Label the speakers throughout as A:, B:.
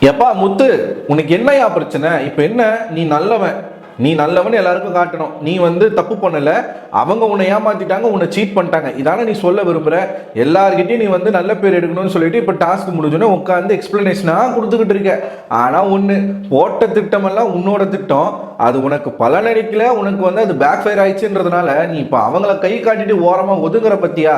A: எப்பா முத்து, உனக்கு என்னையா பிரச்சனை? இப்போ என்ன, நீ நல்லவன் எல்லாருக்கும் காட்டணும். நீ வந்து தப்பு பண்ணல, அவங்க உன்னை ஏமாத்திட்டாங்க, உன்னை சீட் பண்ணிட்டாங்க, இதான நீ சொல்ல விரும்புற? எல்லார்கிட்டையும் நீ வந்து நல்ல பேர் எடுக்கணும்னு சொல்லிட்டு இப்போ டாஸ்க் முடிஞ்சோன்னே உட்காந்து எக்ஸ்பிளனேஷனாக கொடுத்துக்கிட்டு இருக்க. ஆனால் ஒன்று, போட்ட திட்டமெல்லாம் உன்னோட திட்டம், அது உனக்கு பலனளிக்கல, உனக்கு வந்து அது பேக் ஃபயர் ஆயிடுச்சுன்றதுனால நீ இப்போ அவங்கள கை காட்டிட்டு ஓரமாக ஒதுங்குற பத்தியா?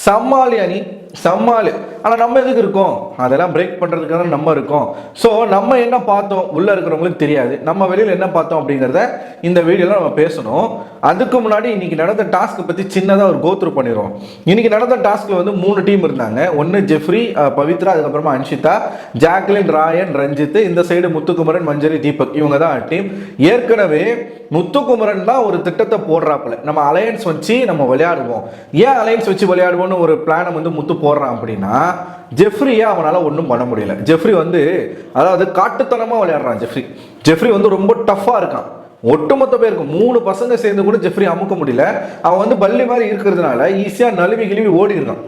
A: சமாளியா நீ, சமாளு. ஆனால் நம்ம எதுக்கு இருக்கோம்? அதெல்லாம் பிரேக் பண்ணுறதுக்காக நம்ம இருக்கோம். ஸோ நம்ம என்ன பார்த்தோம் உள்ளே இருக்கிறவங்களுக்கு தெரியாது, நம்ம வெளியில் என்ன பார்த்தோம் அப்படிங்கிறத இந்த வீடியோவில் நம்ம பேசணும். அதுக்கு முன்னாடி இன்னைக்கு நடந்த டாஸ்க்கை பற்றி சின்னதாக ஒரு கோத்ரூ பண்ணிடுவோம். இன்னைக்கு நடந்த டாஸ்க்கில் வந்து 3 டீம் இருந்தாங்க. ஒன்று ஜெஃப்ரி, பவித்ரா, அதுக்கப்புறமா அன்ஷிதா, ஜாக்லின், ராயன், ரஞ்சித், இந்த சைடு முத்துக்குமரன், மஞ்சரி, தீபக், இவங்க தான் டீம். ஏற்கனவே முத்துக்குமரன் தான் ஒரு திட்டத்தை போடுறாப்புல, நம்ம அலையன்ஸ் வச்சு நம்ம விளையாடுவோம். ஏன் அலையன்ஸ் வச்சு விளையாடுவோம்னு ஒரு பிளானை வந்து முத்து போடுறான் அப்படின்னா, ஜெஃப்ரியை அவனால் ஒன்றும் பண்ண முடியல. ஜெஃப்ரி வந்து அதாவது காட்டுத்தனமாக விளையாடுறான். ஜெஃப்ரி வந்து ரொம்ப டஃப்பாக இருக்கான். ஒட்டுமொத்த பேருக்கு 3 பசங்க சேர்ந்து கூட ஜெஃப்ரி அமுக்க முடியல. அவன் வந்து பள்ளி மாதிரி இருக்கிறதுனால ஈஸியாக நழுவி கிழுவி ஓடி இருக்கான்.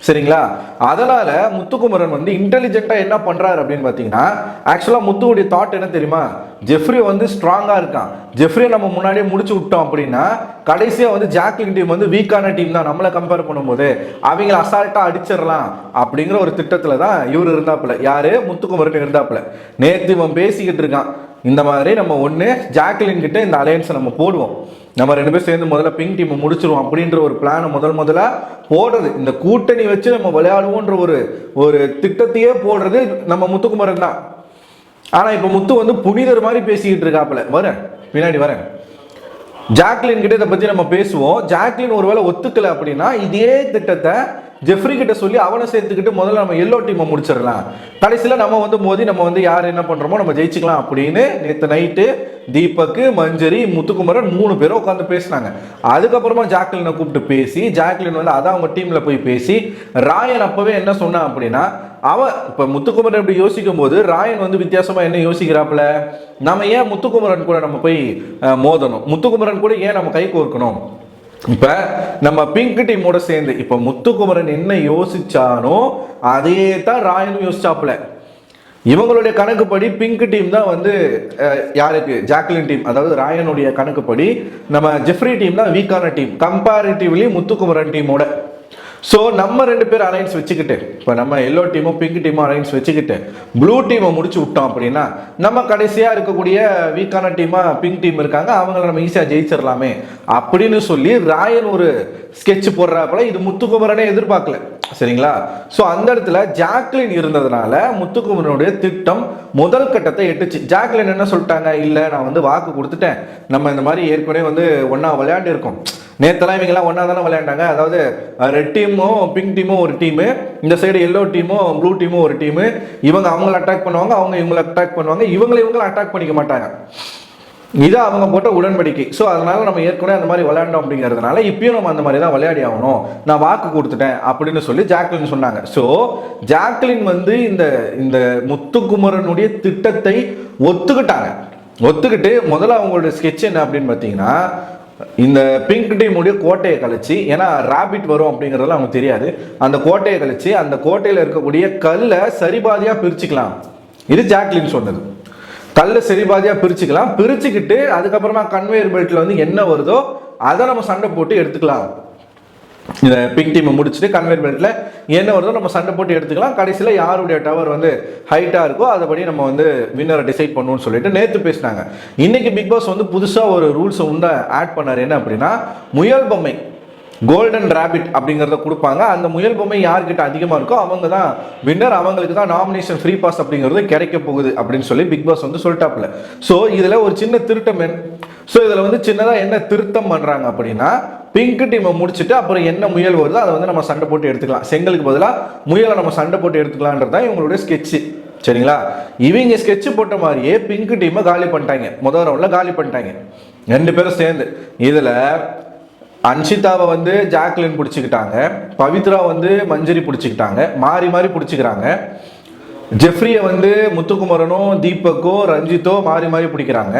A: சரிங்களா? அதனால முத்துக்குமரன் வந்து இன்டெலிஜென்ட்டா என்ன பண்றாரு அப்படின்னு பார்த்தீங்கன்னா, ஆக்சுவலா முத்துவுடைய தாட் என்ன தெரியுமா? ஜெஃப்ரி வந்து ஸ்ட்ராங்கா இருக்கான், ஜெஃப்ரியை நம்ம முன்னாடியே முடிச்சு விட்டோம் அப்படின்னா கடைசியா வந்து ஜாக்லின் டீம் வந்து வீக்கான டீம் தான், நம்மளை கம்பேர் பண்ணும்போது அவங்கள அசால்ட்டா அடிச்சிடலாம் அப்படிங்கிற ஒரு திட்டத்துல தான் இவர் இருந்தாப்புல. யாரு? முத்துக்குமரன் இருந்தாப்புல. நேற்று இவன் பேசிக்கிட்டு இருக்கான், இந்த மாதிரி நம்ம ஒன்று ஜாக்லின் கிட்ட இந்த அலையன்ஸை நம்ம போடுவோம், நம்ம 2 பேரும் சேர்ந்து முதல்ல பிங்க் டீமை முடிச்சிருவோம் அப்படின்ற ஒரு பிளானை முதல்ல போடுறது, இந்த கூட்டணி வச்சு நம்ம விளையாடுவோன்ற ஒரு திட்டத்தையே போடுறது நம்ம முத்துக்குமரன் தான். ஆனால் இப்போ முத்து வந்து புனிதர் மாதிரி பேசிக்கிட்டு இருக்காப்புல. பின்னாடி வரேன். ஜாக்லின் கிட்ட இதை பற்றி நம்ம பேசுவோம். ஜாக்லின் ஒருவேளை ஒத்துக்கலை அப்படின்னா இதே திட்டத்தை ஜெஃப்ரி கிட்ட சொல்லி அவனை சேர்த்துக்கிட்டு முதல்ல நம்ம எல்லோ டீமை முடிச்சிடலாம், கடைசியில் நம்ம வந்து மோதி நம்ம வந்து யார் என்ன பண்ணுறோமோ நம்ம ஜெயிச்சுக்கலாம் அப்படின்னு நேற்று நைட்டு தீபக்கு, மஞ்சரி, முத்துக்குமரன் 3 பேரும் உட்காந்து பேசினாங்க. அதுக்கப்புறமா ஜாக்லினை கூப்பிட்டு பேசி, ஜாக்லின் வந்து அதான் அவங்க டீமில் போய் பேசி, ராயன் அப்போவே என்ன சொன்னான் அப்படின்னா, அவன் இப்போ முத்துக்குமரன் இப்படி யோசிக்கும் போது ராயன் வந்து வித்தியாசமாக என்ன யோசிக்கிறாப்புல, நம்ம ஏன் முத்துக்குமரன் கூட நம்ம போய் மோதணும், முத்துக்குமரன் கூட ஏன் நம்ம கை கோர்க்கணும்? இப்ப நம்ம பிங்க் டீமோட சேர்ந்து இப்ப முத்துக்குமரன் என்ன யோசிச்சானோ அதே தான் ராயனும் யோசிச்சாப்புல. இவங்களுடைய கணக்குப்படி பிங்க் டீம் தான் வந்து யாருக்கு? Jacqueline team. அதாவது ராயனுடைய கணக்குப்படி நம்ம ஜெஃப்ரி டீம் தான் வீக்கான டீம் கம்பேரிட்டிவ்லி முத்துக்குமரன் டீமோட. ஸோ நம்ம 2 பேர் அலைன்ஸ் வச்சுக்கிட்டு, இப்போ நம்ம எல்லோ டீமும் பிங்க் டீமும் அலைன்ஸ் வச்சுக்கிட்டு ப்ளூ டீமை முடிச்சு விட்டோம் அப்படின்னா நம்ம கடைசியாக இருக்கக்கூடிய வீக்கான டீமாக பிங்க் டீம் இருக்காங்க, அவங்கள நம்ம ஈஸியாக ஜெயிச்சிடலாமே அப்படின்னு சொல்லி ராயன் ஒரு ஸ்கெட்ச் போடுறாப்புல. இது முத்துக்குமரனே எதிர்பார்க்கல. சரிங்களா? ஸோ அந்த இடத்துல ஜாக்லின் இருந்ததுனால முத்துக்குமரனுடைய திட்டம் முதல் கட்டத்தை எட்டுச்சு. ஜாக்லின் என்ன சொல்லிட்டாங்க, இல்லை நான் வந்து வாக்கு கொடுத்துட்டேன், நம்ம இந்த மாதிரி ஏற்கனவே வந்து ஒன்றா விளையாண்டு இருக்கோம், நேற்றெல்லாம் இவங்கெல்லாம் ஒன்றா தானே விளையாண்டாங்க, அதாவது ரெட் டீமும் பிங்க் டீமும் ஒரு டீமு, இந்த சைடு எல்லோ டீமும் ப்ளூ டீமும் ஒரு டீமு, இவங்க அவங்கள அட்டாக் பண்ணுவாங்க, அவங்க இவங்களை அட்டாக் பண்ணுவாங்க, இவங்களை அட்டாக் பண்ணிக்க மாட்டாங்க, இது அவங்க போட்ட உடன்படிக்கை. ஸோ அதனால நம்ம ஏற்கனவே அந்த மாதிரி விளையாண்டோம் அப்படிங்கிறதுனால இப்பயும் நம்ம அந்த மாதிரி தான் விளையாடி ஆகணும், நான் வாக்கு கொடுத்துட்டேன் அப்படின்னு சொல்லி ஜாக்லின் சொன்னாங்க. ஸோ ஜாக்லின் வந்து இந்த முத்துக்குமரனுடைய திட்டத்தை ஒத்துக்கிட்டு முதல்ல அவங்களுடைய ஸ்கெட்ச் என்ன அப்படின்னு பார்த்தீங்கன்னா, இந்த பிங்க் டீமுடைய கோட்டையை கழிச்சு, ஏன்னா ராபிட் வரும் அப்படிங்கிறதுலாம் அவங்க தெரியாது, அந்த கோட்டையை கழிச்சு அந்த கோட்டையில் இருக்கக்கூடிய கல்லை சரிபாதியாக பிரிச்சுக்கலாம். இது ஜாக்லின் சொன்னது. கல்லை சரிபாதியாக பிரிச்சுக்கிட்டு அதுக்கப்புறமா கன்வேயர் பெல்ட்டில் வந்து என்ன வருதோ அதை நம்ம சண்டை போட்டு எடுத்துக்கலாம். இந்த பிங்க் டீமை முடிச்சுட்டு கன்வேயர் பெல்ட்டில் என்ன வருதோ நம்ம சண்டை போட்டு எடுத்துக்கலாம், கடைசியில் யாருடைய டவர் வந்து ஹைட்டாக இருக்கோ அதைப்படி நம்ம வந்து வின்னரை டிசைட் பண்ணுவோம்னு சொல்லிட்டு நேற்று பேசினாங்க. இன்னைக்கு பிக் பாஸ் வந்து புதுசாக ஒரு ரூல்ஸை உண்டை ஆட் பண்ணார். என்ன அப்படின்னா, முயல் பொம்மை கோல்டன் ரேபிட் அப்படிங்கிறத கொடுப்பாங்க. அந்த முயல் பொம்மை யார்கிட்ட அதிகமாக இருக்கோ அவங்க தான் வின்னர், அவங்களுக்கு தான் நாமினேஷன் ஃப்ரீ பாஸ் அப்படிங்கிறது கிடைக்க போகுது அப்படின்னு சொல்லி பிக் பாஸ் வந்து சொல்லிட்டாப்புல. ஸோ இதில் ஒரு சின்ன திருட்டம். ஸோ இதில் வந்து சின்னதாக என்ன திருத்தம் பண்ணுறாங்க அப்படின்னா, பிங்க் டீமை முடிச்சுட்டு அப்புறம் என்ன முயல் வருதோ அதை வந்து நம்ம சண்டை போட்டு எடுத்துக்கலாம், செங்கலுக்கு பதிலாக முயலை நம்ம சண்டை போட்டு எடுத்துக்கலான்றது தான் இவங்களுடைய ஸ்கெட்சு. சரிங்களா? இவங்க ஸ்கெட்சு போட்ட மாதிரியே பிங்க் டீமை காலி பண்ணிட்டாங்க, முதல் ரவுண்டில் காலி பண்ணிட்டாங்க 2 பேரும் சேர்ந்து. இதில் அன்ஷிதாவை வந்து ஜாக்லின் பிடிச்சிக்கிட்டாங்க, பவித்ரா வந்து மஞ்சரி பிடிச்சிக்கிட்டாங்க, மாறி பிடிச்சிக்கிறாங்க. ஜெஃப்ரியை வந்து முத்துக்குமரனோ தீபக்கோ ரஞ்சித்தோ மாறி பிடிக்கிறாங்க.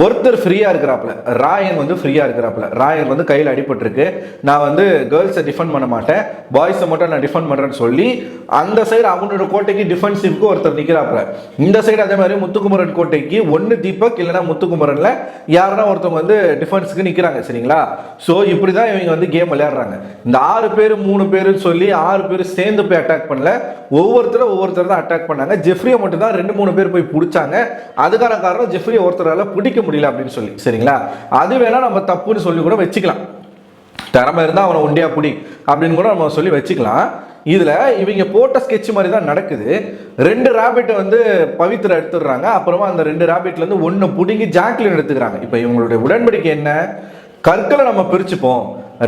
A: ஒருத்தர் ஃப்ரீயா இருக்கிறாப்ல, ராயன் வந்து ஃப்ரீயா இருக்கிறாப்ல. ராயன் வந்து கையில் அடிபட்டிருக்கு, நான் வந்து கேர்ள்ஸை டிஃபெண்ட் பண்ண மாட்டேன், பாய்ஸை மட்டும் நான் டிஃபெண்ட் பண்றேன்னு சொல்லி அந்த சைடு அவனோட கோட்டைக்கு டிஃபென்சிவ்க்கு ஒருத்தர் நிற்கிறாப்ல. இந்த சைடு அதே மாதிரி முத்துக்குமரன் கோட்டைக்கு ஒன்று தீபக் இல்லைன்னா முத்துக்குமரன்ல யாருன்னா ஒருத்தவங்க வந்து டிஃபென்ஸுக்கு நிற்கிறாங்க. சரிங்களா? ஸோ இப்படி தான் இவங்க வந்து கேம் விளையாடுறாங்க. இந்த 6 பேர் 3 பேருன்னு சொல்லி 6 பேர் சேர்ந்து போய் அட்டாக் பண்ணல, ஒவ்வொருத்தர் தான் அட்டாக் பண்ணாங்க. ஜெஃப்ரியை மட்டும் தான் 2-3 பேர் போய் பிடிச்சாங்க. அதுக்கான காரணம் ஜெஃப்ரியை ஒருத்தரால பிடிக்க முடியல அப்படின்னு சொல்லி. சரிங்களா? அது வேணா நம்ம தப்புன்னு சொல்லி கூட வச்சுக்கலாம். திறமை இருந்தால் அவனை ஒண்டியா பிடி அப்படின்னு கூட நம்ம சொல்லி வச்சுக்கலாம். இதுல இவங்க போட்ட ஸ்கெட்ச் மாதிரி தான் நடக்குது. 2 ராபிட்டை வந்து பவித்ரா எடுத்துடுறாங்க. அப்புறமா அந்த 2 ராபிட்ல இருந்து 1 புடுங்கி ஜாக்லின் எடுத்துக்கிறாங்க. இப்போ இவங்களுடைய உடன்படிக்கை என்ன? கற்களை நம்ம பிரிச்சுப்போம்,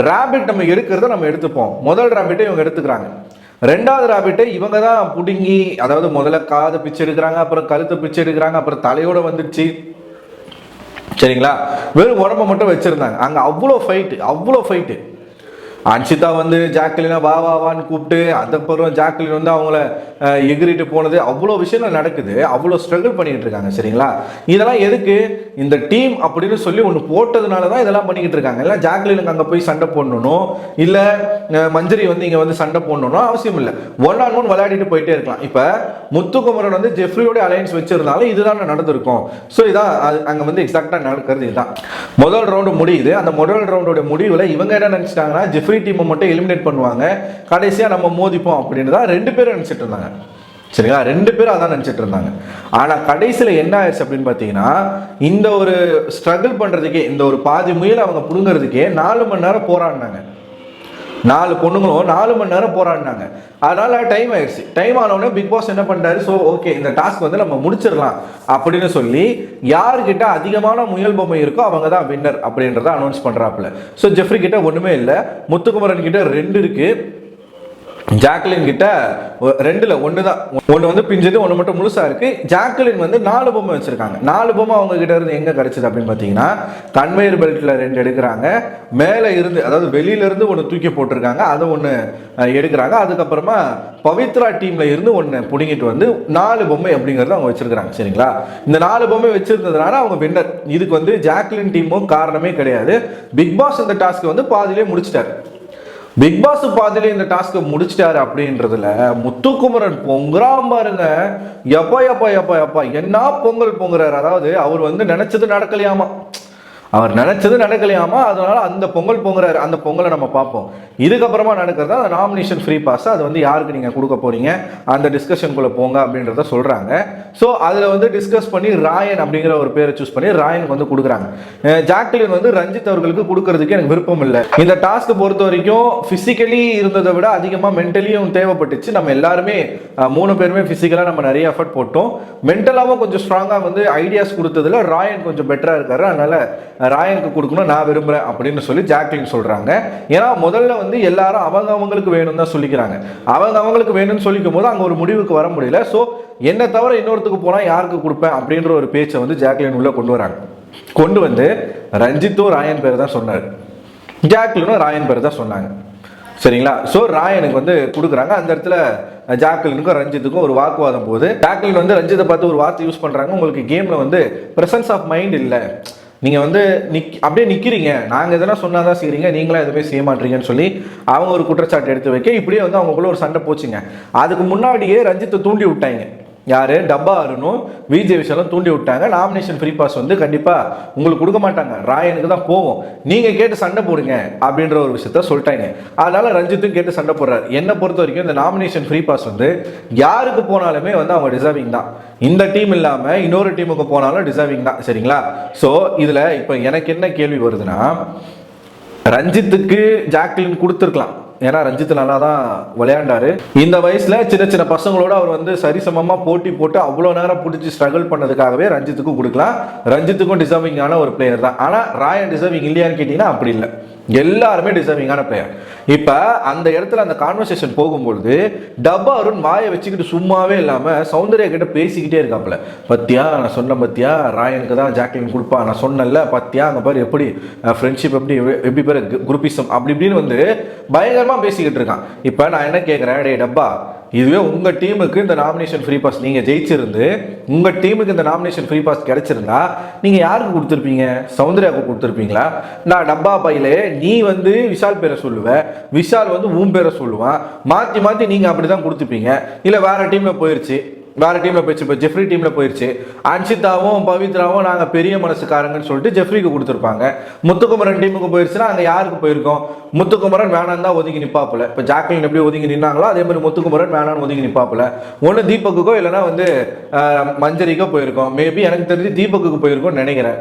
A: ராபிட் நம்ம எடுக்கிறத நம்ம எடுத்துப்போம். முதல் ராபிட்டை இவங்க எடுத்துக்கிறாங்க, 2வது ராபிட்டை இவங்க தான் புடுங்கி, அதாவது முதல்ல காதை பிச்சு எடுக்கிறாங்க, அப்புறம் கழுத்தை பிச்சு எடுக்கிறாங்க, அப்புறம் தலையோட வந்துடுச்சு. சரிங்களா? வெறும் உடம்ப மட்டும் வச்சிருந்தாங்க. அங்க அவ்வளோ ஃபைட்டு. அன்ஷிதா வந்து ஜாக்லினா வா வான்னு கூப்பிட்டு, அதுக்கப்புறம் ஜாக்லின் வந்து அவங்கள எகிரிட்டு போனது, அவ்வளோ விஷயங்கள் நடக்குது. அவ்வளோ ஸ்ட்ரகிள் பண்ணிட்டு இருக்காங்க. சரிங்களா? இதெல்லாம் எதுக்கு? இந்த டீம் அப்படின்னு சொல்லி ஒன்று போட்டதுனால தான் இதெல்லாம் பண்ணிக்கிட்டு இருக்காங்க. இல்லை ஜாக்லினுக்கு அங்கே போய் சண்டை போடணும், இல்லை மஞ்சரி வந்து இங்கே வந்து சண்டை போடணும் அவசியம் இல்லை. 1-on-1 விளையாடிட்டு போயிட்டே இருக்கலாம். இப்போ முத்துக்குமரன் வந்து ஜெஃப்ரியோட அலையன்ஸ் வச்சிருந்தாலும் இதுதான் நடந்திருக்கும். ஸோ இதான் அங்கே வந்து எக்ஸாக்டாக நடக்கிறது. இதுதான் முதல் ரவுண்டு முடியுது. அந்த முதல் ரவுண்டோட முடிவில் இவங்க என்ன நினச்சிட்டாங்கன்னா, ஜெஃப்ரி டீமை மட்டும் எலிமினேட் பண்ணுவாங்க, கடைசியாக நம்ம மோதிப்போம் அப்படின்னு தான் 2 பேரும் நினச்சிட்டு இருந்தாங்க. சரிங்களா? 2 பேரும் அதான் நினச்சிட்டு இருந்தாங்க. ஆனால் கடைசியில் என்ன ஆயிடுச்சு அப்படின்னு பார்த்தீங்கன்னா, இந்த ஒரு ஸ்ட்ரகிள் பண்ணுறதுக்கே, இந்த ஒரு பாதி முயல் அவங்க பிடுங்கிறதுக்கே 4 மணி நேரம் போராடினாங்க. 4 பொண்ணுங்களும் 4 மணி நேரம் போராடினாங்க. அதனால டைம் ஆயிடுச்சு. டைம் ஆனவுடனே பிக் பாஸ் என்ன பண்ணிட்டாரு, ஸோ ஓகே இந்த டாஸ்க் வந்து நம்ம முடிச்சிடலாம் அப்படின்னு சொல்லி யாருக்கிட்ட அதிகமான முயல் பொம்மை இருக்கோ அவங்க தான் வின்னர் அப்படின்றத அனௌன்ஸ் பண்றாப்புல. ஸோ ஜெஃப்ரி கிட்ட ஒண்ணுமே இல்லை, முத்துக்குமரன் கிட்ட 2 இருக்கு, ஜாக்லின் கிட்ட 2ல 1 தான், 1 வந்து பிஞ்சது, 1 மட்டும் முழுசா இருக்கு. ஜாக்லின் வந்து 4 பொம்மை வச்சிருக்காங்க. 4 பொம்மை அவங்க கிட்ட இருந்து எங்க கிடைச்சது அப்படின்னு பாத்தீங்கன்னா, கன்வேயர் பெல்ட்ல 2 எடுக்கிறாங்க, மேல இருந்து அதாவது வெளியில இருந்து 1 தூக்கி போட்டிருக்காங்க, அதை 1 எடுக்கிறாங்க. அதுக்கப்புறமா பவித்ரா டீம்ல இருந்து 1 புடிங்கிட்டு வந்து 4 பொம்மை அப்படிங்கறத அவங்க வச்சிருக்காங்க. சரிங்களா? இந்த 4 பொம்மை வச்சிருந்ததுனால அவங்க வின்னர். இதுக்கு வந்து ஜாக்லின் டீமும் காரணமே கிடையாது. பிக் பாஸ் இந்த டாஸ்க் வந்து பாதியிலே முடிச்சிட்டாரு. பிக் பாஸ் பாதியிலே இந்த டாஸ்க்கை முடிச்சிட்டாரு அப்படின்றதுல முத்துக்குமரன் பொங்குறான் பாருங்க. எப்பா என்ன பொங்கல் பொங்குறாரு. அதாவது அவர் வந்து நினைச்சது நடக்கலையாமா, அதனால அந்த பொங்கல் பொங்குறாரு. அந்த பொங்கலை நம்ம பார்ப்போம். இதுக்கப்புறமா நடக்கிறது அந்த நாமினேஷன் ஃப்ரீ பாஸ். அது வந்து யாருக்கு நீங்க கொடுக்க போறீங்க, அந்த டிஸ்கஷனுக்குள்ள போங்க அப்படின்றத சொல்றாங்க. ஸோ அதுல வந்து டிஸ்கஸ் பண்ணி ராயன் அப்படிங்கிற ஒரு பேரை சூஸ் பண்ணி ராயனுக்கு வந்து கொடுக்குறாங்க. ஜாக்லின் வந்து ரஞ்சித் அவர்களுக்கு கொடுக்கறதுக்கு எனக்கு விருப்பம் இல்லை. இந்த டாஸ்க் பொறுத்த வரைக்கும் பிசிக்கலி இருந்ததை விட அதிகமாக மென்டலியும் தேவைப்பட்டுச்சு. நம்ம எல்லாருமே 3 பேருமே பிசிக்கலா நம்ம நிறைய எஃபர்ட் போட்டோம். மென்டலாவும் கொஞ்சம் ஸ்ட்ராங்கா வந்து ஐடியாஸ் கொடுத்ததுல ராயன் கொஞ்சம் பெட்டரா இருக்காரு. அதனால ராயனுக்கு கொடுக்கணும் நான் விரும்புறேன் அப்படின்னு சொல்லி ஜாக்லின் சொல்றாங்க. ஏன்னா முதல்ல வந்து எல்லாரும் அவங்களுக்கு வேணும் தான் சொல்லிக்கிறாங்க. அவங்களுக்கு வேணும்னு சொல்லிக்கும் போது அங்க ஒரு முடிவுக்கு வர முடியல. ஸோ என்ன தவிர இன்னொருத்துக்கு போனா யாருக்கு கொடுப்பேன் அப்படின்ற ஒரு பேச்சை வந்து ஜாக்லின் உள்ள கொண்டு வராங்க. கொண்டு வந்து ரஞ்சித்தும் ராயன் பேர் தான் சொன்னார், ஜாக்லினும் ராயன் பேர் தான் சொன்னாங்க. சரிங்களா? ஸோ ராயனுக்கு வந்து கொடுக்குறாங்க. அந்த இடத்துல ஜாக்லினுக்கும் ரஞ்சித்துக்கும் ஒரு வாக்குவாதம் போகுது. ஜாக்லின் வந்து ரஞ்சித்தை பார்த்து ஒரு வார்த்தை யூஸ் பண்றாங்க, உங்களுக்கு கேம்ல வந்து பிரசன்ஸ் ஆஃப் மைண்ட் இல்லை, நீங்கள் வந்து அப்படியே நிற்கிறீங்க, நாங்கள் எதனா சொன்னால் தான் செய்கிறீங்க, நீங்களாம் எதுவுமே செய்ய மாட்டீங்கன்னு சொல்லி அவங்க ஒரு குற்றச்சாட்டு எடுத்து வைக்க இப்படியே வந்து அவங்களுக்குள்ள ஒரு சண்டை போச்சுங்க. அதுக்கு முன்னாடியே ரஞ்சித்தை தூண்டி விட்டாங்க. யாரு? டப்பா அருணும் விஜய் விஷயம் தூண்டி விட்டாங்க. நாமினேஷன் ஃப்ரீ பாஸ் வந்து கண்டிப்பாக உங்களுக்கு கொடுக்க மாட்டாங்க, ராயனுக்கு தான் போவோம், நீங்கள் கேட்டு சண்டை போடுங்க அப்படின்ற ஒரு விஷயத்த சொல்லிட்டாங்க. அதனால ரஞ்சித்தும் கேட்டு சண்டை போடுறாரு. என்னை பொறுத்த வரைக்கும் இந்த நாமினேஷன் ஃப்ரீ பாஸ் வந்து யாருக்கு போனாலுமே வந்து அவங்க டிசர்விங் தான். இந்த டீம் இல்லாமல் இன்னொரு டீமுக்கு போனாலும் டிசர்விங் தான். சரிங்களா? ஸோ இதில் இப்போ எனக்கு என்ன கேள்வி வருதுன்னா, ரஞ்சித்துக்கு ஜாக்லின் கொடுத்துருக்கலாம், ஏன்னா ரஞ்சித் நல்லா தான் விளையாண்டாரு. இந்த வயசுல சின்ன சின்ன பசங்களோட அவர் வந்து சரிசமமா போட்டி போட்டு அவ்வளோ நேரம் பிடிச்சி ஸ்ட்ரகிள் பண்ணதுக்காகவே ரஞ்சித்துக்கும் கொடுக்கலாம். ரஞ்சித்துக்கும் டிசர்விங்கான ஒரு பிளேயர் தான். ஆனா ராயன் டிசர்விங் இல்லையான்னு கேட்டீங்கன்னா அப்படி இல்லை, எல்லாருமே டிசர்விங்கான பிளேயர். இப்ப அந்த இடத்துல அந்த கான்வர்சேஷன் போகும்பொழுது டப்பா அருண் வாயை வச்சுக்கிட்டு சும்மாவே இல்லாம சௌந்தர்யா கிட்ட பேசிக்கிட்டே இருக்காப்புல. பத்தியா நான் சொன்ன, பத்தியா ராயனுக்கு தான் ஜாக்லின் கொடுப்பா, நான் சொன்னல பத்தியா, அங்க பாரு எப்படி ஃப்ரெண்ட்ஷிப் எப்படி பேரு குரூப்பிசம் அப்படி இப்படின்னு வந்து பயங்கரமா பேசிக்கிட்டு இருக்கான். இப்ப நான் என்ன கேட்கிறேன், டே டப்பா இதுவே உங்க டீமுக்கு இந்த நாமினேஷன் ஃப்ரீ பாஸ் நீங்க ஜெயிச்சிருந்து உங்க டீமுக்கு இந்த நாமினேஷன் ஃப்ரீ பாஸ் கிடைச்சிருந்தா நீங்க யாருக்கு கொடுத்துருப்பீங்க? சௌந்தர்யாவுக்கு கொடுத்துருப்பீங்களா? நான் டப்பா பையிலே நீ வந்து விஷால் பேரை சொல்லுவ, விஷால் வந்து உன் பேரை சொல்லுவான், மாத்தி மாத்தி நீங்க அப்படிதான் கொடுத்துப்பீங்க. இல்ல வேற டீம்ல போயிருச்சு, வேற டீம்ல போயிடுச்சு, இப்போ ஜெஃப்ரி டீம்ல போயிடுச்சு, அன்ஷிதாவும் பவித்ராவும் நாங்க பெரிய மனசுக்காரங்கன்னு சொல்லிட்டு ஜெஃப்ரிக்கு கொடுத்துருப்பாங்க. முத்துக்குமரன் டீமுக்கு போயிடுச்சுன்னா அங்க யாருக்கு போயிருக்கோம்? முத்துக்குமரன் வேணாம் தான் ஒதுங்கி நிப்பாப்புல. இப்போ ஜாக்லின் எப்படி ஒதுங்கி நின்னாங்களோ அதே மாதிரி முத்துக்குமரன் வேணான்னு ஒதுங்கி நிப்பாப்புல. ஒன்று தீபக்குக்கோ இல்லைன்னா வந்து மஞ்சரிக்கோ போயிருக்கோம். மேபி எனக்கு தெரிஞ்சு தீபக்குக்கு போயிருக்கோம்னு நினைக்கிறேன்.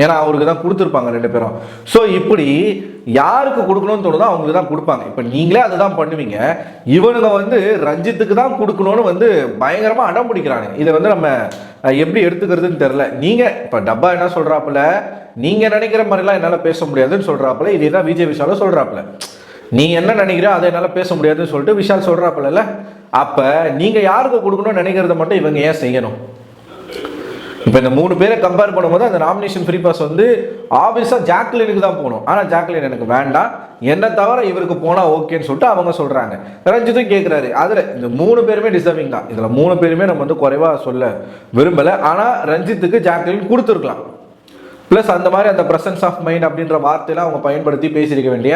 A: ஏன்னா அவருக்கு தான் கொடுத்துருப்பாங்க 2 பேரும். ஸோ இப்படி யாருக்கு கொடுக்கணும்னு தோணுதோ அவங்களுக்கு தான் கொடுப்பாங்க. இப்போ நீங்களே அதை தான் பண்ணுவீங்க. இவனுங்க வந்து ரஞ்சித்துக்கு தான் கொடுக்கணும்னு வந்து பயங்கரமாக அடம் பிடிக்கிறாங்க. இதை வந்து நம்ம எப்படி எடுத்துக்கிறதுன்னு தெரில. நீங்கள் இப்போ டப்பா என்ன சொல்கிறாப்புல, நீங்கள் நினைக்கிற மாதிரிலாம் என்னால் பேச முடியாதுன்னு சொல்கிறாப்புல. இதே தான் விஜய் விஷாலும் சொல்கிறாப்புல. நீ என்ன நினைக்கிறோ அதை என்னால் பேச முடியாதுன்னு சொல்லிட்டு விஷால் சொல்கிறாப்புல. அப்போ நீங்கள் யாருக்கு கொடுக்கணும்னு நினைக்கிறத மட்டும் இவங்க ஏன் செய்யணும்? இப்போ இந்த 3 பேரை கம்பேர் பண்ணும்போது அந்த நாமினேஷன் ஃப்ரீ பாஸ் வந்து ஆப்வியஸாக ஜாக்லினுக்கு தான் போகணும். ஆனால் ஜாக்லின் எனக்கு வேண்டாம், என்ன தவிர இவருக்கு போனால் ஓகேன்னு சொல்லிட்டு அவங்க சொல்கிறாங்க. ரஞ்சித்தும் கேட்குறாரு. அதில் இந்த 3 பேருமே டிசர்விங் தான். இதில் 3 பேருமே நம்ம வந்து குறைவாக சொல்ல விரும்பலை. ஆனால் ரஞ்சித்துக்கு ஜாக்லின் கொடுத்துருக்கலாம். ப்ளஸ் அந்த மாதிரி அந்த ப்ரெசன்ஸ் ஆஃப் மைண்ட் அப்படின்ற வார்த்தையெல்லாம் அவங்க பயன்படுத்தி பேசியிருக்க வேண்டிய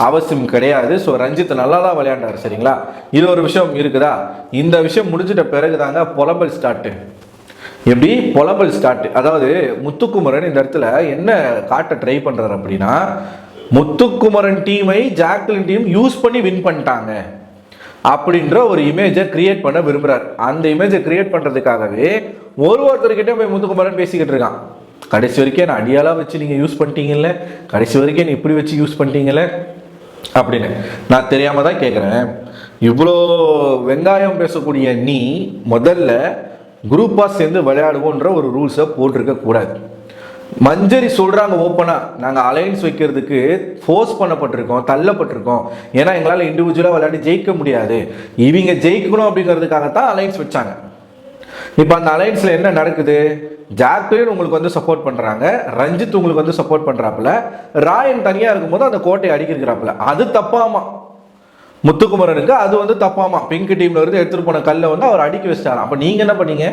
A: அவசியம் கிடையாது. ஸோ ரஞ்சித் நல்லா தான் விளையாண்டார். சரிங்களா? இது ஒரு விஷயம் இருக்குதா? இந்த விஷயம் முடிஞ்சிட்ட பிறகு தாங்க புலம்பல் ஸ்டார்ட்டு. எப்படி புலம்பல் ஸ்டார்ட்? அதாவது முத்துக்குமரன் இந்த இடத்துல என்ன காட்ட ட்ரை பண்றாரு அப்படின்னா, முத்துக்குமரன் டீமை ஜாக்லின் டீம் யூஸ் பண்ணி வின் பண்ணிட்டாங்க அப்படின்ற ஒரு இமேஜை கிரியேட் பண்ண விரும்புறாரு. அந்த இமேஜை கிரியேட் பண்றதுக்காகவே ஒருத்தர்கிட்ட போய் முத்துக்குமரன் பேசிக்கிட்டு இருக்கான். கடைசி வரைக்கும் நான் அடியாலா வச்சு நீங்க யூஸ் பண்ணிட்டீங்கல்ல, கடைசி வரைக்கும் இப்படி வச்சு யூஸ் பண்ணிட்டீங்கல்ல அப்படின்னு. நான் தெரியாம தான் கேட்குறேன். இவ்வளோ வெங்காயம் பேசக்கூடிய நீ முதல்ல குரூப்பாக சேர்ந்து விளையாடுவோன்ற ஒரு ரூல்ஸை போட்டிருக்க கூடாது. மஞ்சரி சொல்கிறாங்க ஓப்பனாக, நாங்கள் அலையன்ஸ் வைக்கிறதுக்கு ஃபோர்ஸ் பண்ணப்பட்டிருக்கோம், தள்ளப்பட்டிருக்கோம். ஏன்னா எங்களால் இண்டிவிஜுவலாக விளையாடி ஜெயிக்க முடியாது, இவங்க ஜெயிக்கணும் அப்படிங்கிறதுக்காகத்தான் அலையன்ஸ் வச்சாங்க. இப்போ அந்த அலையன்ஸில் என்ன நடக்குது? ஜாக்லின் உங்களுக்கு வந்து சப்போர்ட் பண்ணுறாங்க, ரஞ்சித் உங்களுக்கு வந்து சப்போர்ட் பண்ணுறாப்புல, ராயன் தனியாக இருக்கும்போது அந்த கோட்டையை அடிக்கிறாப்புல. அது தப்பாமா முத்துக்குமரனுக்கு, அது வந்து தப்பாமா. பிங்க் டீம்ல இருந்து எடுத்துட்டு போன கல்லை வந்து அவர் அடிக்க வச்சிட்டாராம். அப்ப நீங்க என்ன பண்ணீங்க?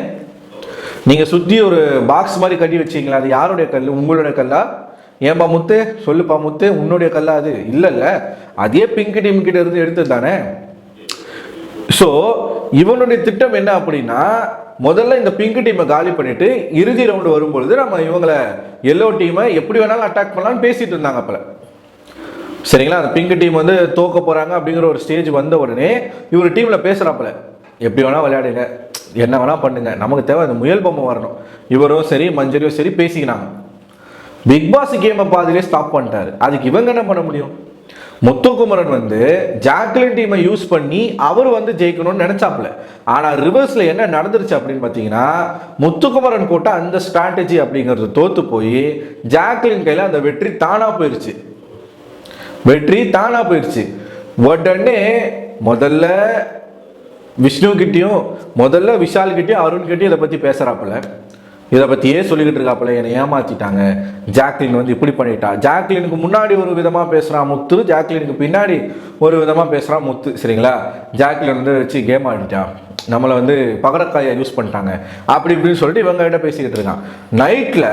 A: நீங்க சுத்தி ஒரு பாக்ஸ் மாதிரி கட்டி வச்சீங்களா? அது யாருடைய கல்? உங்களுடைய கல்லா? ஏன்பா முத்து, சொல்லுப்பா முத்து, உன்னுடைய கல்லா அது? இல்ல, அதே பிங்க் டீம் கிட்ட இருந்து எடுத்தது தானே. ஸோ இவனுடைய திட்டம் என்ன அப்படின்னா, முதல்ல இந்த பிங்க் டீமை காலி பண்ணிட்டு இறுதி ரவுண்டு வரும்பொழுது நம்ம இவங்களை எல்லோ டீமை எப்படி வேணாலும் அட்டாக் பண்ணலாம்னு பேசிட்டு இருந்தாங்க அப்பல. சரிங்களா? அந்த பிங்க் டீம் வந்து தோக்க போறாங்க அப்படிங்கிற ஒரு ஸ்டேஜ் வந்த உடனே இவர் டீம்ல பேசுறாப்புல, எப்படி வேணா விளையாடுங்க, என்ன வேணா பண்ணுங்க, நமக்கு தேவை அந்த முயல் பொம்மை வரணும். இவரும் சரி மஞ்சரியும் சரி பேசிக்கினாங்க. பிக் பாஸ் கேமை பாதிலே ஸ்டாப் பண்ணிட்டாரு. அதுக்கு இவங்க என்ன பண்ண முடியும்? முத்துக்குமரன் வந்து ஜாக்லின் டீமை யூஸ் பண்ணி அவர் வந்து ஜெயிக்கணும்னு நினைச்சாப்புல. ஆனா ரிவர்ஸ்ல என்ன நடந்துருச்சு அப்படின்னு பாத்தீங்கன்னா, முத்துக்குமரன் போட்ட அந்த ஸ்ட்ராட்டஜி அப்படிங்கிறது தோத்து போய் ஜாக்லின் கையில அந்த வெற்றி தானா போயிருச்சு. உடனே முதல்ல விஷ்ணு கிட்டையும் முதல்ல விஷால் கிட்டையும் அருண் கிட்டையும் இதை பத்தி பேசுறாப்புல. இதை பத்தியே சொல்லிக்கிட்டு இருக்காப்புல, என்னை ஏமாத்திட்டாங்க, ஜாக்லின் வந்து இப்படி பண்ணிட்டா. ஜாக்லினுக்கு முன்னாடி ஒரு விதமா பேசுறான் முத்து, ஜாக்லினுக்கு பின்னாடி ஒரு விதமா பேசுறான் முத்து. சரிங்களா? ஜாக்லின் வந்து வச்சு கேம் ஆடிட்டான், நம்மளை வந்து பகடக்காயை யூஸ் பண்ணிட்டாங்க அப்படி இப்படின்னு சொல்லிட்டு இவங்க கிட்ட பேசிக்கிட்டு இருக்கான். நைட்ல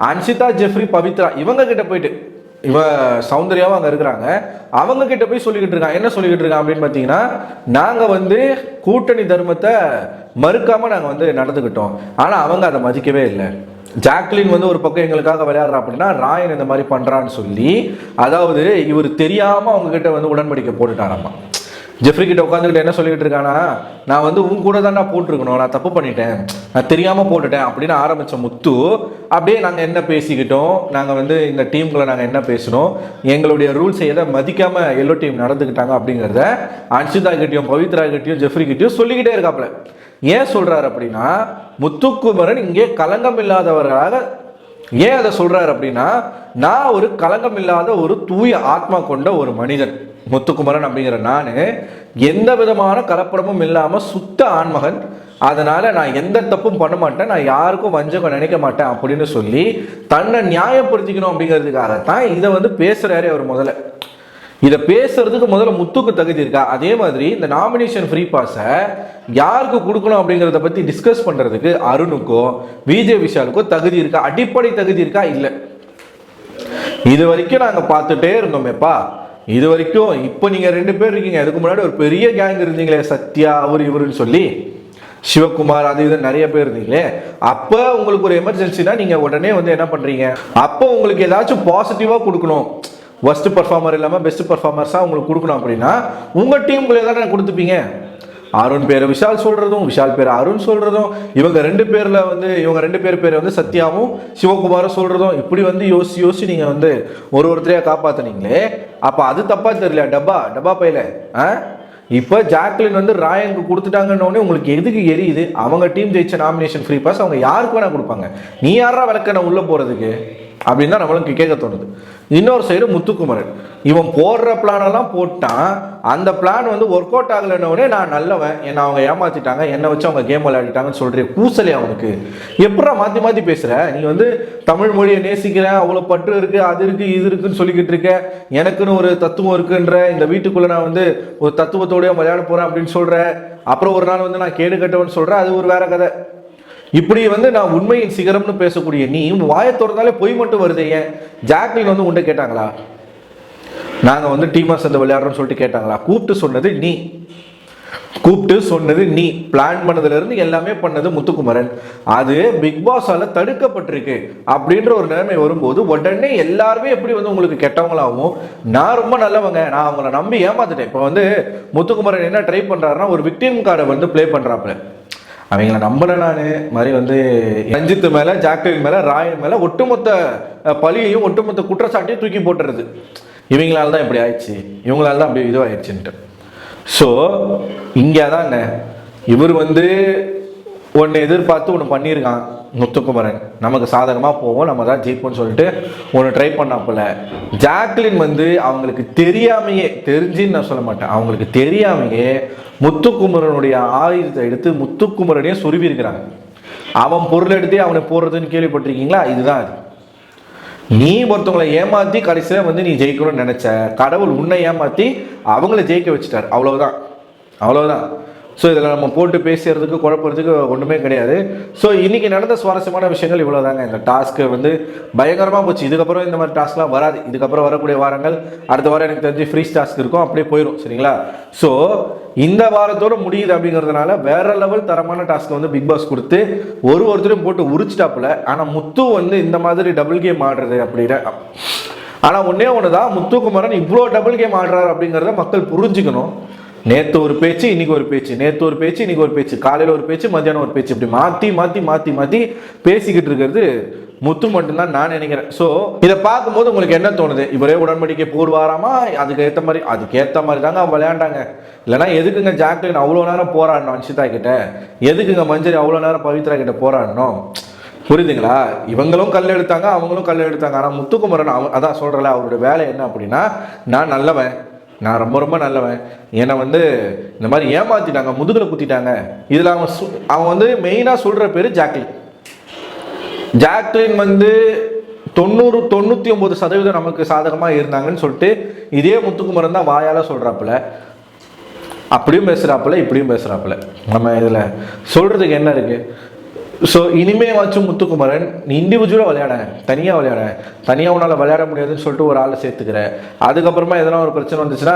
A: அன்ஷிதா, ஜெஃப்ரி, பவித்ரா இவங்க கிட்ட போயிட்டு, இவ சௌந்தர்யாவும் அங்கே இருக்கிறாங்க, அவங்க கிட்ட போய் சொல்லிக்கிட்டு இருக்கான். என்ன சொல்லிக்கிட்டு இருக்கான் அப்படின்னு பார்த்தீங்கன்னா, நாங்கள் வந்து கூட்டணி தர்மத்தை மறுக்காம நாங்கள் வந்து நடந்துக்கிட்டோம், ஆனால் அவங்க அதை மதிக்கவே இல்லை. ஜாக்லின் வந்து ஒரு பக்கம் எங்களுக்காக விளையாடுறா அப்படின்னா ராயன் இந்த மாதிரி பண்ணுறான்னு சொல்லி, அதாவது இவர் தெரியாமல் அவங்க கிட்ட வந்து உடன்படிக்கை போட்டுட்டாராம்மா. ஜெஃப்ரி கிட்ட உட்காந்துக்கிட்டு என்ன சொல்லிட்டு இருக்கானா, நான் வந்து உன் கூட தான் நான் போட்டிருக்கணும், நான் தப்பு பண்ணிட்டேன், நான் தெரியாமல் போட்டுட்டேன் அப்படின்னு ஆரம்பித்த முத்து, அப்படியே நாங்கள் என்ன பேசிக்கிட்டோம், நாங்கள் வந்து இந்த டீமுக்குள்ள நாங்கள் என்ன பேசணும், எங்களுடைய ரூல்ஸை எதை மதிக்காமல் எல்லோ டீம் நடந்துக்கிட்டாங்க அப்படிங்கிறத அன்ஷிதா கிட்டையும் பவித்ரா கிட்டையும் ஜெஃப்ரி கிட்டையும் சொல்லிக்கிட்டே இருக்காப்புல. ஏன் சொல்கிறார் அப்படின்னா, முத்துக்குமரன் இங்கே களங்கம் இல்லாதவராக ஏன் அதை சொல்கிறார் அப்படின்னா, நான் ஒரு களங்கம் இல்லாத ஒரு தூய ஆத்மா கொண்ட ஒரு மனிதன் முத்துக்குமரன் அப்படிங்கிற நான், எந்த விதமான கலப்படமும் இல்லாமல் சுத்த ஆண்மகன், அதனால நான் எந்த தப்பும் பண்ண மாட்டேன், நான் யாருக்கும் வஞ்சகம் நினைக்க மாட்டேன் அப்படின்னு சொல்லி தன்னை நியாயப்படுத்திக்கணும் அப்படிங்கிறதுக்காகத்தான் இதை வந்து பேசுறாரு அவர் முதல்ல. இதை பேசுறதுக்கு முதல்ல முத்துக்கு தகுதி இருக்கா? அதே மாதிரி இந்த நாமினேஷன் ஃப்ரீ பாஸை யாருக்கு கொடுக்கணும் அப்படிங்கிறத பத்தி டிஸ்கஸ் பண்றதுக்கு அருணுக்கோ விஜய் விஷாலுக்கோ தகுதி இருக்கா? அடிப்படை தகுதி இருக்கா? இல்லை. இது வரைக்கும் நாங்க பார்த்துட்டே இருந்தோமேப்பா. இது வரைக்கும் இப்போ நீங்க 2 பேர் இருக்கீங்க. அதுக்கு முன்னாடி ஒரு பெரிய கேங் இருந்தீங்களே, சத்யா அவர் இவருன்னு சொல்லி, சிவகுமார் அது இது நிறைய பேர் இருந்தீங்களே. அப்போ உங்களுக்கு ஒரு எமர்ஜென்சினா நீங்க உடனே வந்து என்ன பண்றீங்க? அப்போ உங்களுக்கு ஏதாச்சும் பாசிட்டிவா கொடுக்கணும், ஒர்ஸ்ட் பர்ஃபார்மர் இல்லாமல் பெஸ்ட் பர்ஃபார்மர்ஸாக உங்களுக்கு கொடுக்கணும் அப்படின்னா உங்கள் டீமுக்குள்ளே தானே கொடுத்துப்பீங்க. அருண் பேரை விஷால் சொல்கிறதும், விஷால் பேரை அருண் சொல்கிறதும், இவங்க 2 பேரில் வந்து இவங்க 2 பேரை வந்து சத்யாவும் சிவகுமாரும் சொல்கிறதும், இப்படி வந்து யோசிச்சு நீங்கள் வந்து ஒருத்தரையாக காப்பாற்றுனீங்களே. அப்போ அது தப்பாக தெரியல? டப்பா பையில இப்போ ஜாக்லின் வந்து ராயனுக்கு கொடுத்துட்டாங்கன்னு உங்களுக்கு எதுக்கு எரியுது? அவங்க டீம் ஜெயிச்ச நாமினேஷன் ஃப்ரீ பாஸ் அவங்க யாருக்கு வேணா கொடுப்பாங்க. நீ யாரா விளக்கண உள்ள போறதுக்கு அப்படின்னு தான் நம்மளுக்கு கேட்க தோணுது. இன்னொரு சைடு முத்துக்குமரன், இவன் போடுற பிளானெல்லாம் போட்டான். அந்த பிளான் வந்து ஒர்க் அவுட் ஆகலைன்னொடனே நான் நல்லவன், என்னை அவங்க ஏமாத்திட்டாங்க, என்னை வச்சு அவங்க கேம் விளையாடிட்டாங்கன்னு சொல்கிறேன். கூசலே அவனுக்கு எப்படா மாற்றி பேசுகிற? நீ வந்து தமிழ் மொழியை நேசிக்கிறேன், அவ்வளோ பற்று இருக்குது, அது இருக்குது, இது இருக்குன்னு சொல்லிக்கிட்டு இருக்க. எனக்குன்னு ஒரு தத்துவம் இருக்குன்ற, இந்த வீட்டுக்குள்ளே நான் வந்து ஒரு தத்துவத்தோடய விளையாட போகிறேன் அப்படின்னு சொல்கிறேன். அப்புறம் ஒரு நாள் வந்து நான் கேடு கட்டவன்னு சொல்கிறேன். அது ஒரு வேற கதை. இப்படி வந்து நான் உண்மையின் சிகரம்னு பேசக்கூடிய நீ வாயை திறந்தாலே பொய் மட்டும் வருது. ஏன் ஜாக்லின் வந்து உன்ட்ட கேட்டாங்களா? நாங்கள் வந்து டீமா சேர்ந்து விளையாடுறோம்னு சொல்லிட்டு கேட்டாங்களா? கூப்பிட்டு சொன்னது நீ பிளான் பண்ணதுலேருந்து எல்லாமே பண்ணது முத்துக்குமரன். அது பிக் பாஸால தடுக்கப்பட்டிருக்கு அப்படின்ற ஒரு நிலைமை வரும்போது உடனே எல்லாருமே எப்படி வந்து உங்களுக்கு கெட்டவங்களாகவும், நான் ரொம்ப நல்லவங்க, நான் அவங்கள நம்பி ஏமாத்துட்டேன். இப்போ வந்து முத்துக்குமரன் என்ன ட்ரை பண்ணுறாருன்னா, ஒரு விக்டிம் கார்டை வந்து ப்ளே பண்ணுறாப்புல. அவங்கள நம்பல நான் மாதிரி வந்து ரஞ்சித் மேலே, ஜாக்லின் மேலே, ராயன் மேலே ஒட்டுமொத்த பழியையும் ஒட்டுமொத்த குற்றச்சாட்டையும் தூக்கி போட்டுறது. இவங்களால தான் இப்படி ஆயிடுச்சு, இவங்களால தான் அப்படி இதுவாகிடுச்சுன்ட்டு. ஸோ இங்கே தாங்க இவர் வந்து ஒன்று எதிர்பார்த்து ஒன்று பண்ணியிருக்கான் முத்துக்குமரன். நமக்கு சாதகமாக போவோம், நம்ம தான் ஜெயிப்போம்னு சொல்லிட்டு ஒன்று ட்ரை பண்ணாப்புல. ஜாக்லின் வந்து அவங்களுக்கு தெரியாமையே, தெரிஞ்சுன்னு நான் சொல்ல மாட்டேன், அவங்களுக்கு தெரியாமையே முத்துக்குமரனுடைய ஆயுதத்தை எடுத்து முத்துக்குமரனையே சொருவி இருக்கிறாங்க. அவன் பொருள் எடுத்தே அவனை போடுறதுன்னு கேள்விப்பட்டிருக்கீங்களா? இதுதான் அது. நீ ஒருத்தவங்களை ஏமாற்றி கடைசியில் வந்து நீ ஜெயிக்கணும்னு நினைச்ச, கடவுள் உன்னை ஏமாற்றி அவங்கள ஜெயிக்க வச்சுட்டார். அவ்வளோதான். ஸோ இதில் நம்ம போட்டு பேசுறதுக்கு குழப்பறதுக்கு ஒன்றுமே கிடையாது. ஸோ இன்றைக்கி நடந்த சுவாரஸ்யமான விஷயங்கள் இவ்வளோ தாங்க. இந்த டாஸ்க்கு வந்து பயங்கரமாக போச்சு. இதுக்கப்புறம் இந்த மாதிரி டாஸ்க்லாம் வராது. இதுக்கப்புறம் வரக்கூடிய வாரங்கள், அடுத்த வாரம் எனக்கு தெரிஞ்சு ஃப்ரீ டாஸ்க் இருக்கும், அப்படியே போயிடும். சரிங்களா? ஸோ இந்த வாரத்தோடு முடியுது அப்படிங்கிறதுனால வேற லெவல் தரமான டாஸ்க் வந்து பிக் பாஸ் கொடுத்து ஒருத்தரையும் போட்டு உரிச்சிட்டாப்புல. ஆனால் முத்து வந்து இந்த மாதிரி டபுள் கேம் ஆடுறது அப்படின்னா, ஆனால் ஒன்று தான், முத்துக்குமரன் இவ்வளோ டபுள் கேம் ஆடுறாரு அப்படிங்கிறத மக்கள் புரிஞ்சுக்கணும். நேற்று ஒரு பேச்சு, இன்னைக்கு ஒரு பேச்சு, நேற்று ஒரு பேச்சு, இன்னைக்கு ஒரு பேச்சு, காலையில் ஒரு பேச்சு, மத்தியானம் ஒரு பேச்சு, இப்படி மாற்றி பேசிக்கிட்டு இருக்கிறது முத்து மட்டும்தான் நான் நினைக்கிறேன். ஸோ இதை பார்க்கும்போது உங்களுக்கு என்ன தோணுது? இவரே உடன்படிக்கை போடுவாராமா? அதுக்கேற்ற மாதிரி தாங்க அவங்க விளையாண்டாங்க. இல்லைனா எதுக்குங்க ஜாக்லின் அவ்வளோ நேரம் போராடணும் அன்ஷிதா கிட்ட? எதுக்குங்க மஞ்சரி அவ்வளோ நேரம் பவித்ரா கிட்ட போராடணும்? புரியுதுங்களா? இவங்களும் கல் எடுத்தாங்க, அவங்களும் கல் எடுத்தாங்க. ஆனால் முத்துக்குமரன் அதான் சொல்கிறல, அவருடைய வேலை என்ன அப்படின்னா, நான் நல்லவன், நான் ரொம்ப நல்லவன், என்னை வந்து இந்த மாதிரி ஏமாத்திட்டாங்க, முதுகில் குத்திட்டாங்க. இதில் அவன் வந்து மெயினாக சொல்கிற பேர் ஜாக்லின் வந்து 99% நமக்கு சாதகமாக இருந்தாங்கன்னு சொல்லிட்டு இதே முத்துக்குமரன் தான் வாயால் சொல்கிறாப்புல. அப்படியும் பேசுகிறாப்புல, இப்படியும் பேசுகிறாப்புல. நம்ம இதில் சொல்கிறதுக்கு என்ன இருக்குது? ஸோ இனிமே வச்சும் முத்துக்குமரன் நீ இண்டிவிஜுவலாக தனியாக உன்னால் விளையாட முடியாதுன்னு சொல்லிட்டு ஒரு ஆளை சேர்த்துக்கிற, அதுக்கப்புறமா எதனா ஒரு பிரச்சனை வந்துச்சுன்னா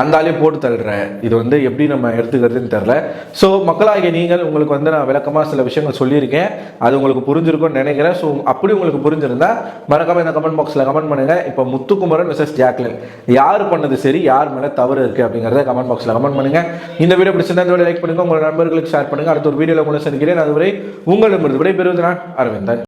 A: அந்த ஆளையும் போட்டு தள்ளுற. இது வந்து எப்படி நம்ம எடுத்துக்கிறதுன்னு தெரில. ஸோ மக்களாகிய நீங்கள், உங்களுக்கு வந்து நான் விளக்கமாக சில விஷயங்கள் சொல்லியிருக்கேன், அது உங்களுக்கு புரிஞ்சிருக்கும்னு நினைக்கிறேன். ஸோ அப்படி உங்களுக்கு புரிஞ்சிருந்தா மறக்காம இந்த கமெண்ட் பாக்ஸில் கமெண்ட் பண்ணுங்கள். இப்போ முத்துக்குமரன் வெர்சஸ் ஜாக்லின் யார் பண்ணது சரி, யார் மேலே தவறு இருக்குது அப்படிங்கிறத கமெண்ட் பாக்ஸில் கமெண்ட் பண்ணுங்கள். இந்த வீடியோ பிடிச்சிருந்தா இந்த வீடியோ லைக் பண்ணுங்கள், உங்கள் நண்பர்களுக்கு ஷேர் பண்ணுங்கள். அடுத்த ஒரு வீடியோவில் உங்களை சந்திக்கிறேன். அதுவரை உங்களிடமிருந்து விடைபெறுவது நான் அரவிந்தன்.